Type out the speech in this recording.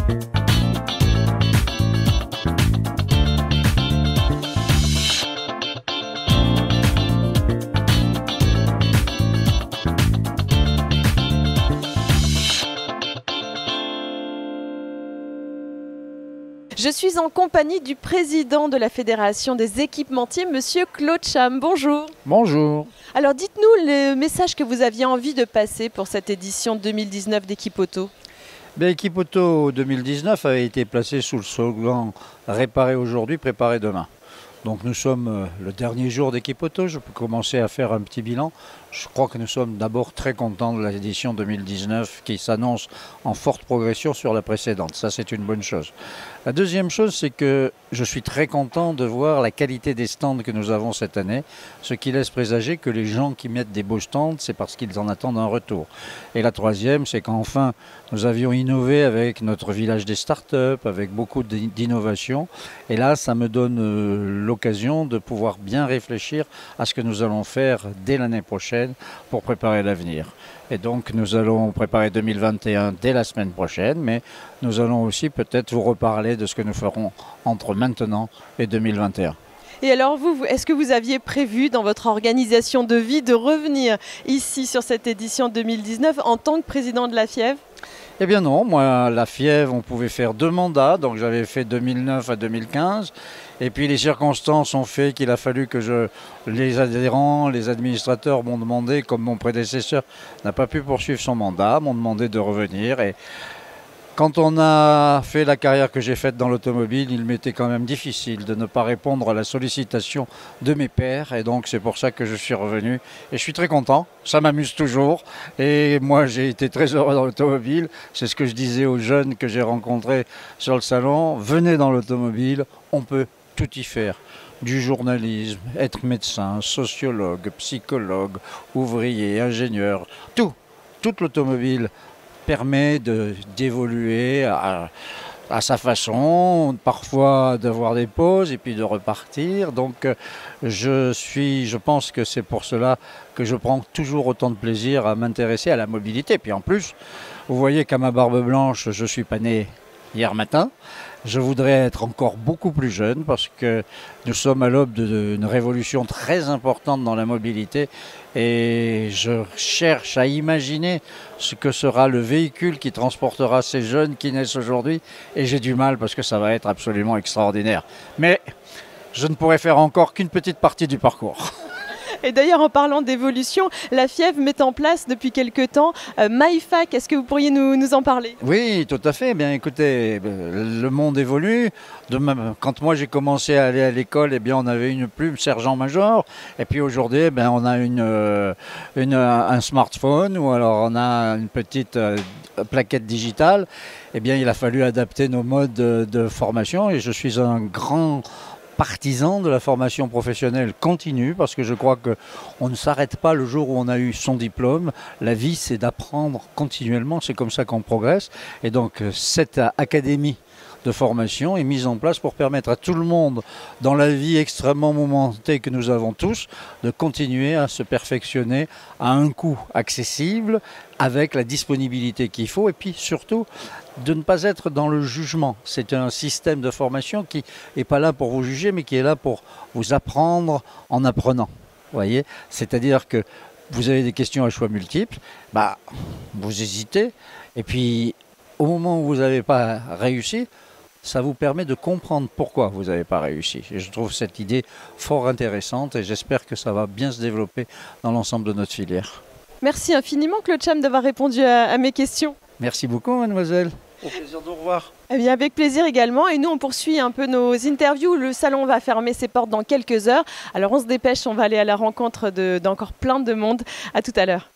Je suis en compagnie du président de la Fédération des équipementiers, monsieur Claude Cham. Bonjour. Bonjour. Alors dites-nous le message que vous aviez envie de passer pour cette édition 2019 d'Equipauto. Equipauto 2019 avait été placé sous le slogan « Réparer aujourd'hui, préparer demain ». Donc nous sommes le dernier jour d'Equipauto, je peux commencer à faire un petit bilan. Je crois que nous sommes d'abord très contents de l'édition 2019 qui s'annonce en forte progression sur la précédente. Ça, c'est une bonne chose. La deuxième chose, c'est que je suis très content de voir la qualité des stands que nous avons cette année, ce qui laisse présager que les gens qui mettent des beaux stands, c'est parce qu'ils en attendent un retour. Et la troisième, c'est qu'enfin, nous avions innové avec notre village des startups, avec beaucoup d'innovations. Et là, ça me donne l'occasion de pouvoir bien réfléchir à ce que nous allons faire dès l'année prochaine pour préparer l'avenir. Et donc nous allons préparer 2021 dès la semaine prochaine, mais nous allons aussi peut-être vous reparler de ce que nous ferons entre maintenant et 2021. Et alors vous, est-ce que vous aviez prévu dans votre organisation de vie de revenir ici sur cette édition 2019 en tant que président de la FIEV ? Eh bien non, moi la FIEV on pouvait faire 2 mandats, donc j'avais fait 2009 à 2015 et puis les circonstances ont fait qu'il a fallu que les adhérents, les administrateurs m'ont demandé, comme mon prédécesseur n'a pas pu poursuivre son mandat, m'ont demandé de revenir et quand on a fait la carrière que j'ai faite dans l'automobile, il m'était quand même difficile de ne pas répondre à la sollicitation de mes pairs. Et donc c'est pour ça que je suis revenu. Et je suis très content, ça m'amuse toujours. Et moi j'ai été très heureux dans l'automobile. C'est ce que je disais aux jeunes que j'ai rencontrés sur le salon. Venez dans l'automobile, on peut tout y faire. Du journalisme, être médecin, sociologue, psychologue, ouvrier, ingénieur, tout. Toute l'automobile permet d'évoluer à sa façon, parfois d'avoir des pauses et puis de repartir. Donc je pense que c'est pour cela que je prends toujours autant de plaisir à m'intéresser à la mobilité. Puis en plus, vous voyez qu'à ma barbe blanche, je ne suis pas né hier matin. Je voudrais être encore beaucoup plus jeune parce que nous sommes à l'aube d'une révolution très importante dans la mobilité et je cherche à imaginer ce que sera le véhicule qui transportera ces jeunes qui naissent aujourd'hui et j'ai du mal parce que ça va être absolument extraordinaire. Mais je ne pourrai faire encore qu'une petite partie du parcours. Et d'ailleurs, en parlant d'évolution, la FIEV met en place depuis quelque temps MyFac. Est-ce que vous pourriez nous en parler ? Oui, tout à fait. Bien, écoutez, le monde évolue. Quand moi j'ai commencé à aller à l'école, on avait une plume sergent-major. Et puis aujourd'hui, on a un smartphone ou alors on a une petite plaquette digitale. Il a fallu adapter nos modes de formation et je suis un grand partisan de la formation professionnelle continue parce que je crois qu'on ne s'arrête pas le jour où on a eu son diplôme. La vie, c'est d'apprendre continuellement, c'est comme ça qu'on progresse. Et donc cette académie de formation est mise en place pour permettre à tout le monde, dans la vie extrêmement mouvementée que nous avons tous, de continuer à se perfectionner à un coût accessible, avec la disponibilité qu'il faut, et puis surtout de ne pas être dans le jugement. C'est un système de formation qui n'est pas là pour vous juger, mais qui est là pour vous apprendre en apprenant. Voyez, c'est-à-dire que vous avez des questions à choix multiples, vous hésitez, et puis au moment où vous n'avez pas réussi, ça vous permet de comprendre pourquoi vous n'avez pas réussi. Et je trouve cette idée fort intéressante et j'espère que ça va bien se développer dans l'ensemble de notre filière. Merci infiniment Claude Cham d'avoir répondu à mes questions. Merci beaucoup mademoiselle. Au plaisir de vous revoir. Eh bien, avec plaisir également. Et nous, on poursuit un peu nos interviews. Le salon va fermer ses portes dans quelques heures. Alors on se dépêche, on va aller à la rencontre d'encore plein de monde. À tout à l'heure.